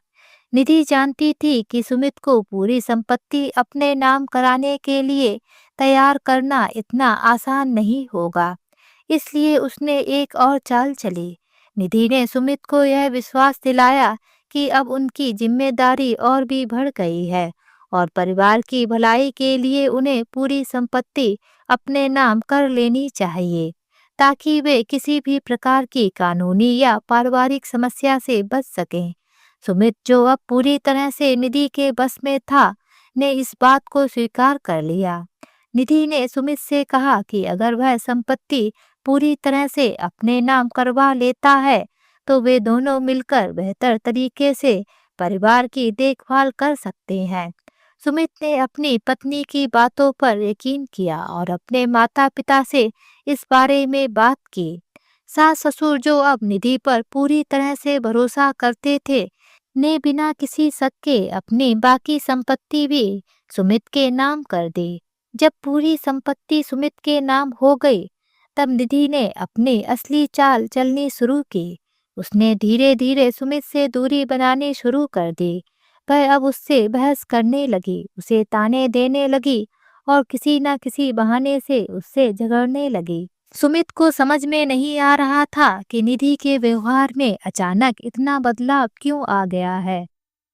Speaker 1: निधि जानती थी कि सुमित को पूरी संपत्ति अपने नाम कराने के लिए तैयार करना इतना आसान नहीं होगा, इसलिए उसने एक और चाल चली। निधि ने सुमित को यह विश्वास दिलाया कि अब उनकी जिम्मेदारी और भी बढ़ गई है, और परिवार की भलाई के लिए उन्हें पूरी संपत्ति अपने नाम कर लेनी चाहिए, ताकि वे किसी भी प्रकार की कानूनी या पारिवारिक समस्या से बच सकें। सुमित, जो अब पूरी तरह से निधि के बस में था, ने इस बात को स्वीकार कर लिया। निधि ने सुमित से कहा कि अगर वह संपत्ति पूरी तरह से अपने नाम करवा लेता है, तो वे दोनों मिलकर बेहतर तरीके से परिवार की देखभाल कर सकते हैं। सुमित ने अपनी पत्नी की बातों पर यकीन किया और अपने माता पिता से इस बारे में बात की। सास ससुर, जो अब निधि पर पूरी तरह से भरोसा करते थे, ने बिना किसी शक के अपनी बाकी संपत्ति भी सुमित के नाम कर दी। जब पूरी संपत्ति सुमित के नाम हो गई, तब निधि ने अपनी असली चाल चलनी शुरू की। उसने धीरे धीरे सुमित से दूरी बनानी शुरू कर दी। वह अब उससे बहस करने लगी, उसे ताने देने लगी और किसी न किसी बहाने से उससे झगड़ने लगी। सुमित को समझ में नहीं आ रहा था कि निधि के व्यवहार में अचानक इतना बदलाव क्यों आ गया है।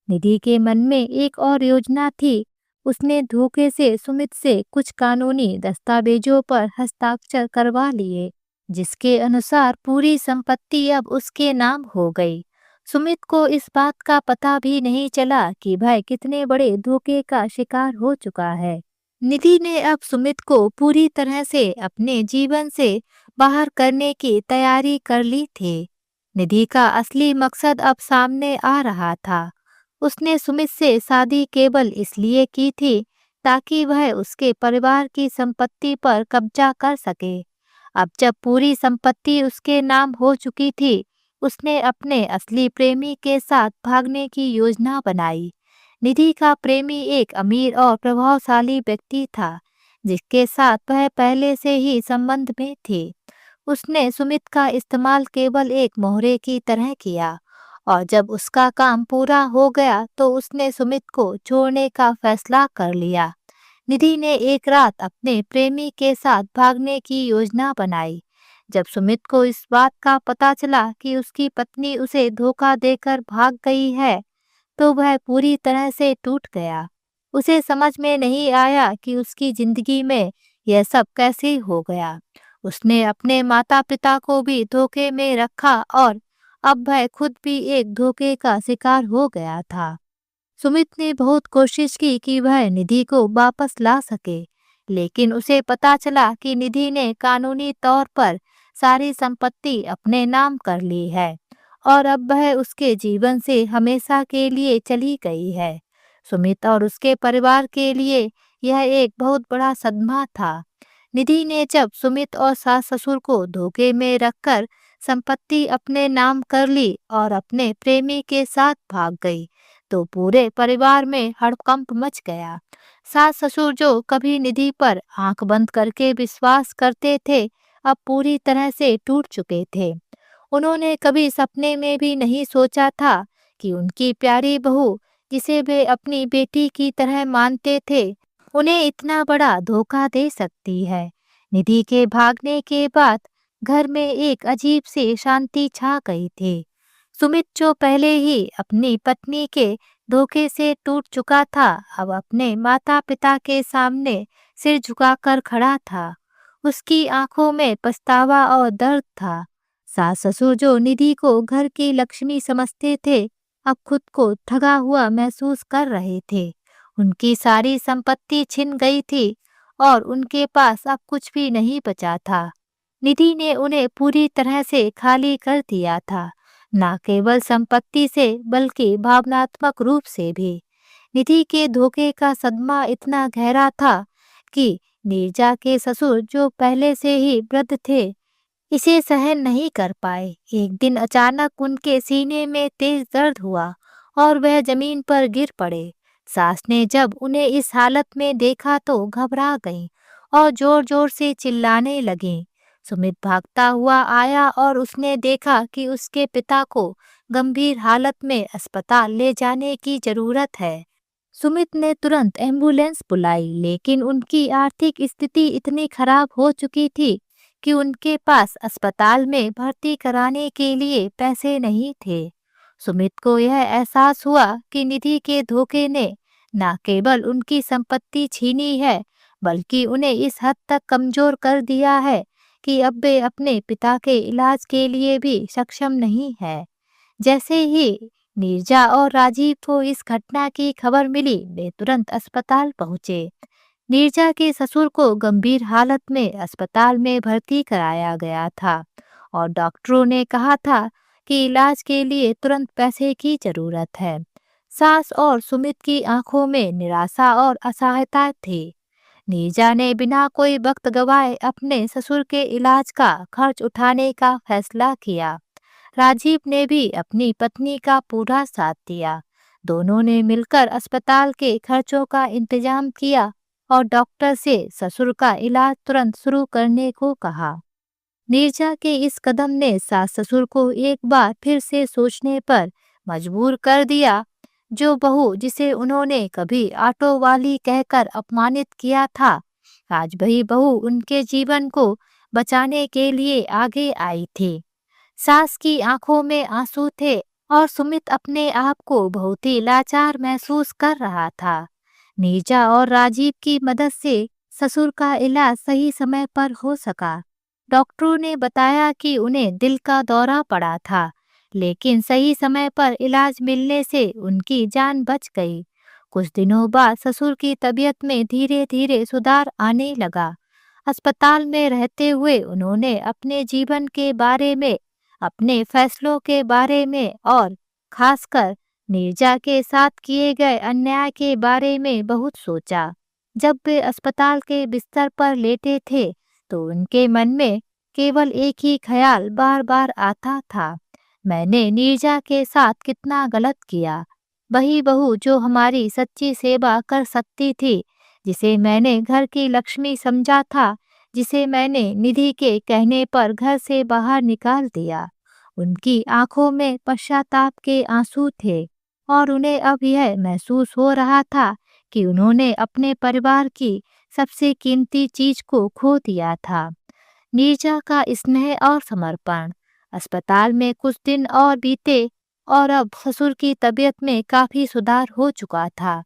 Speaker 1: निधि के मन में एक और योजना थी। उसने धोखे से सुमित से कुछ कानूनी दस्तावेजों पर हस्ताक्षर करवा लिए, जिसके अनुसार पूरी संपत्ति अब उसके नाम हो गई। सुमित को इस बात का पता भी नहीं चला कि वह कितने बड़े धोखे का शिकार हो चुका है। निधि ने अब सुमित को पूरी तरह से अपने जीवन से बाहर करने की तैयारी कर ली थी। निधि का असली मकसद अब सामने आ रहा था। उसने सुमित से शादी केवल इसलिए की थी ताकि वह उसके परिवार की संपत्ति पर कब्जा कर सके। अब जब पूरी संपत्ति उसके नाम हो चुकी थी, उसने अपने असली प्रेमी के साथ भागने की योजना बनाई। निधि का प्रेमी एक अमीर और प्रभावशाली व्यक्ति था, जिसके साथ वह पहले से ही संबंध में थी। उसने सुमित का इस्तेमाल केवल एक मोहरे की तरह किया, और जब उसका काम पूरा हो गया तो उसने सुमित को छोड़ने का फैसला कर लिया। निधि ने एक रात अपने प्रेमी के साथ भागने की योजना बनाई। जब सुमित को इस बात का पता चला कि उसकी पत्नी उसे धोखा देकर भाग गई है, तो वह पूरी तरह से टूट गया। उसे समझ में नहीं आया कि उसकी जिंदगी में यह सब कैसे हो गया। उसने अपने माता पिता को भी धोखे में रखा, और अब वह खुद भी एक धोखे का शिकार हो गया था। सुमित ने बहुत कोशिश की कि वह निधि को वापस ला सके, लेकिन उसे पता चला कि निधि ने कानूनी तौर पर सारी संपत्ति अपने नाम कर ली है, और अब वह उसके जीवन से हमेशा के लिए चली गई है। सुमित और उसके परिवार के लिए यह एक बहुत बड़ा सदमा था। निधि ने जब सुमित और सास ससुर को धोखे में रखकर संपत्ति अपने नाम कर ली और अपने प्रेमी के साथ भाग गई, तो पूरे परिवार में हड़कंप मच गया। सास ससुर, जो कभी निधि पर आंख बंद करके विश्वास करते थे, अब पूरी तरह से टूट चुके थे। उन्होंने कभी सपने में भी नहीं सोचा था कि उनकी प्यारी बहू, जिसे वे अपनी बेटी की तरह मानते थे, उन्हें इतना बड़ा धोखा दे सकती है। निधि के भागने के बाद घर में एक अजीब सी शांति छा गई थी। सुमित, जो पहले ही अपनी पत्नी के धोखे से टूट चुका था, अब अपने माता पिता के सामने सिर झुकाकर खड़ा था। उसकी आंखों में पछतावा और दर्द था। सास ससुर, जो निधि को घर की लक्ष्मी समझते थे, अब खुद को ठगा हुआ महसूस कर रहे थे। उनकी सारी संपत्ति छिन गई थी और उनके पास अब कुछ भी नहीं बचा था। निधि ने उन्हें पूरी तरह से खाली कर दिया था। न केवल संपत्ति से बल्कि भावनात्मक रूप से भी। निधि के धोखे का सदमा इतना गहरा था कि नीरजा के ससुर, जो पहले से ही वृद्ध थे, इसे सहन नहीं कर पाए। एक दिन अचानक उनके सीने में तेज दर्द हुआ और वह जमीन पर गिर पड़े। सास ने जब उन्हें इस हालत में देखा तो घबरा गईं और जोर जोर से चिल्लाने लगीं। सुमित भागता हुआ आया और उसने देखा कि उसके पिता को गंभीर हालत में अस्पताल ले जाने की जरूरत है। सुमित ने तुरंत एम्बुलेंस बुलाई, लेकिन उनकी आर्थिक स्थिति इतनी खराब हो चुकी थी कि उनके पास अस्पताल में भर्ती कराने के लिए पैसे नहीं थे। सुमित को यह एहसास हुआ कि निधि के धोखे ने न केवल उनकी संपत्ति छीनी है, बल्कि उन्हें इस हद तक कमजोर कर दिया है कि अब वे अपने पिता के इलाज के लिए भी सक्षम नहीं है। जैसे ही नीरजा और राजीव को इस घटना की खबर मिली, वे तुरंत अस्पताल पहुंचे। नीरजा के ससुर को गंभीर हालत में अस्पताल में भर्ती कराया गया था और डॉक्टरों ने कहा था कि इलाज के लिए तुरंत पैसे की जरूरत है। सास और सुमित की आंखों में निराशा और असहायता थी। नीरजा ने बिना कोई वक्त गवाए अपने ससुर के इलाज का खर्च उठाने का फैसला किया। राजीव ने भी अपनी पत्नी का पूरा साथ दिया। दोनों ने मिलकर अस्पताल के खर्चों का इंतजाम किया और डॉक्टर से ससुर का इलाज तुरंत शुरू करने को कहा। नीरजा के इस कदम ने सास ससुर को एक बार फिर से सोचने पर मजबूर कर दिया। जो बहू जिसे उन्होंने कभी ऑटो वाली कहकर अपमानित किया था, आज वही बहू उनके जीवन को बचाने के लिए आगे आई थी। सास की आंखों में आंसू थे और सुमित अपने आप को बहुत ही लाचार महसूस कर रहा था। नीरजा और राजीव की मदद से ससुर का इलाज सही समय पर हो सका। डॉक्टरों ने बताया कि उन्हें दिल का दौरा पड़ा था, लेकिन सही समय पर इलाज मिलने से उनकी जान बच गई। कुछ दिनों बाद ससुर की तबीयत में धीरे धीरे सुधार आने लगा। अस्पताल में रहते हुए उन्होंने अपने जीवन के बारे में, अपने फैसलों के बारे में और खासकर नीरजा के साथ किए गए अन्याय के बारे में बहुत सोचा। जब वे अस्पताल के बिस्तर पर लेटे थे तो उनके मन में केवल एक ही ख्याल बार बार आता था, मैंने नीरजा के साथ कितना गलत किया। वही बहू जो हमारी सच्ची सेवा कर सकती थी, जिसे मैंने घर की लक्ष्मी समझा था, जिसे मैंने निधि के कहने पर घर से बाहर निकाल दिया। उनकी आंखों में पश्चाताप के आंसू थे और उन्हें अब यह महसूस हो रहा था कि उन्होंने अपने परिवार की सबसे कीमती चीज को खो दिया था। नीरजा का स्नेह और समर्पण। अस्पताल में कुछ दिन और बीते और अब ससुर की तबीयत में काफी सुधार हो चुका था।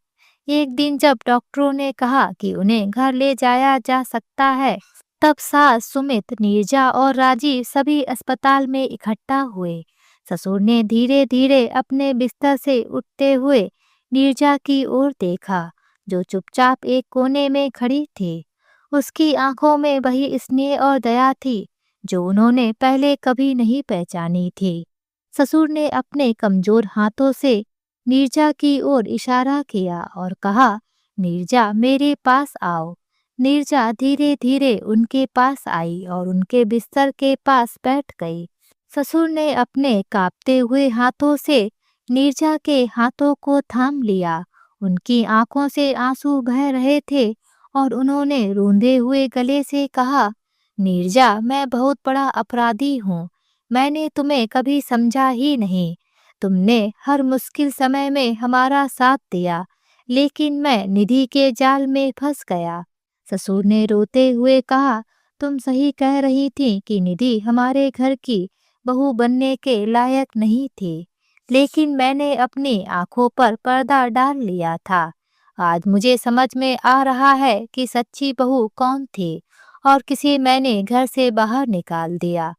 Speaker 1: एक दिन जब डॉक्टरों ने कहा कि उन्हें घर ले जाया जा सकता है, तब सास, सुमित, नीरजा और राजीव सभी अस्पताल में इकट्ठा हुए। ससुर ने धीरे धीरे अपने बिस्तर से उठते हुए नीरजा की ओर देखा, जो चुपचाप एक कोने में खड़ी थी। उसकी आंखों में वही स्नेह और दया थी जो उन्होंने पहले कभी नहीं पहचानी थी। ससुर ने अपने कमजोर हाथों से नीरजा की ओर इशारा किया और कहा, नीरजा मेरे पास आओ। नीरजा धीरे धीरे उनके पास आई और उनके बिस्तर के पास बैठ गई। ससुर ने अपने कांपते हुए हाथों से नीरजा के हाथों को थाम लिया। उनकी आंखों से आंसू बह रहे थे और उन्होंने रूंधे हुए गले से कहा, नीरजा मैं बहुत बड़ा अपराधी हूँ। मैंने तुम्हें कभी समझा ही नहीं। तुमने हर मुश्किल समय में हमारा साथ दिया, लेकिन मैं निधि के जाल में फंस गया। ससुर ने रोते हुए कहा, तुम सही कह रही थी कि निधि हमारे घर की बहू बनने के लायक नहीं थी, लेकिन मैंने अपनी आंखों पर पर्दा डाल लिया था। आज मुझे समझ में आ रहा है कि सच्ची बहू कौन थी और किसे मैंने घर से बाहर निकाल दिया।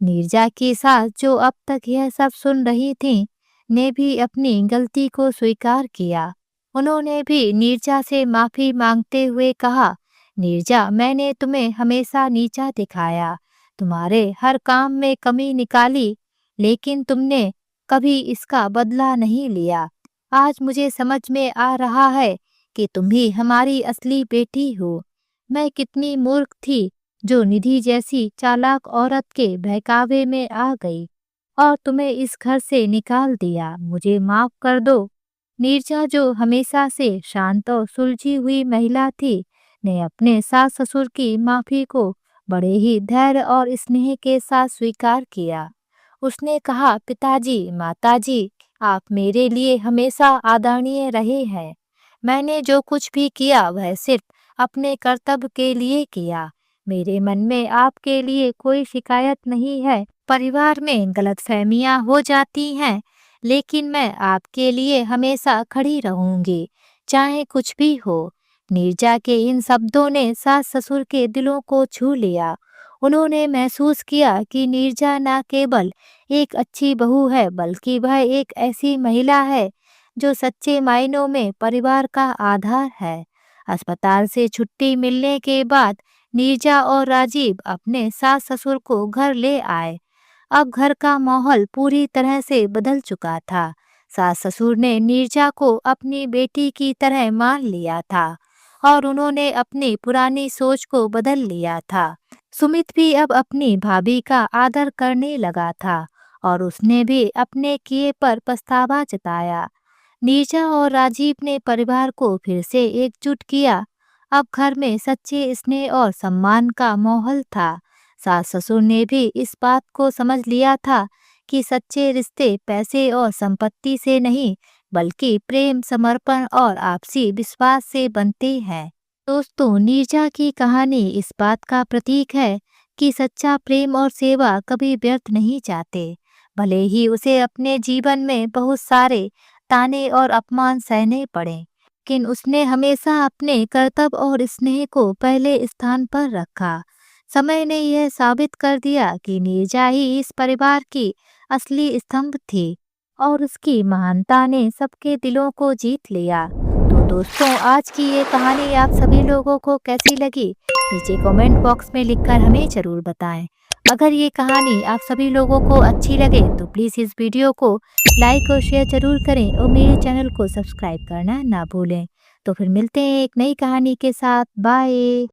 Speaker 1: नीरजा की सास, जो अब तक यह सब सुन रही थी, ने भी अपनी गलती को स्वीकार किया। उन्होंने भी नीरजा से माफी मांगते हुए कहा, नीरजा मैंने तुम्हें हमेशा नीचा दिखाया, तुम्हारे हर काम में कमी निकाली, लेकिन तुमने कभी इसका बदला नहीं लिया। आज मुझे समझ में आ रहा है कि तुम ही हमारी असली बेटी हो। मैं कितनी मूर्ख थी जो निधि जैसी चालाक औरत के बहकावे में आ गई और तुम्हें इस घर से निकाल दिया। मुझे माफ कर दो। नीरजा, जो हमेशा से शांत और सुलझी हुई महिला थी, ने अपने सास ससुर की माफी को बड़े ही धैर्य और स्नेह के साथ स्वीकार किया। उसने कहा, पिताजी, माताजी, आप मेरे लिए हमेशा आदरणीय रहे हैं। मैंने जो कुछ भी किया वह सिर्फ अपने कर्तव्य के लिए किया। मेरे मन में आपके लिए कोई शिकायत नहीं है। परिवार में गलतफहमियां हो जाती हैं, लेकिन मैं आपके लिए हमेशा खड़ी रहूंगी, चाहे कुछ भी हो। नीरजा के इन शब्दों ने सास ससुर के दिलों को छू लिया। उन्होंने महसूस किया कि नीरजा न केवल एक अच्छी बहू है, बल्कि वह एक ऐसी महिला है जो सच्चे मायनों में परिवार का आधार है। अस्पताल से छुट्टी मिलने के बाद नीरजा और राजीव अपने सास ससुर को घर ले आए। अब घर का माहौल पूरी तरह से बदल चुका था। सास ससुर ने नीरजा को अपनी बेटी की तरह मान लिया था और उन्होंने अपनी पुरानी सोच को बदल लिया था। सुमित भी अब अपनी भाभी का आदर करने लगा था और उसने भी अपने किए पर पछतावा जताया। नीरजा और राजीव ने परिवार को फिर से एकजुट किया। अब घर में सच्चे स्नेह और सम्मान का माहौल था। सास ससुर ने भी इस बात को समझ लिया था कि सच्चे रिश्ते पैसे और संपत्ति से नहीं, बल्कि प्रेम, समर्पण और आपसी विश्वास से बनते हैं। दोस्तों, नीरजा की कहानी इस बात का प्रतीक है कि सच्चा प्रेम और सेवा कभी व्यर्थ नहीं जाते। भले ही उसे अपने जीवन में बहुत सारे ताने और अपमान सहने पड़े, लेकिन उसने हमेशा अपने कर्तव्य और स्नेह को पहले स्थान पर रखा। समय ने यह साबित कर दिया कि नीरजा ही इस परिवार की असली स्तंभ थी और उसकी महानता ने सबके दिलों को जीत लिया। तो दोस्तों, आज की ये कहानी आप सभी लोगों को कैसी लगी, नीचे कमेंट बॉक्स में लिखकर हमें जरूर बताएं। अगर ये कहानी आप सभी लोगों को अच्छी लगे तो प्लीज़ इस वीडियो को लाइक और शेयर जरूर करें और मेरे चैनल को सब्सक्राइब करना ना भूलें। तो फिर मिलते हैं एक नई कहानी के साथ। बाय।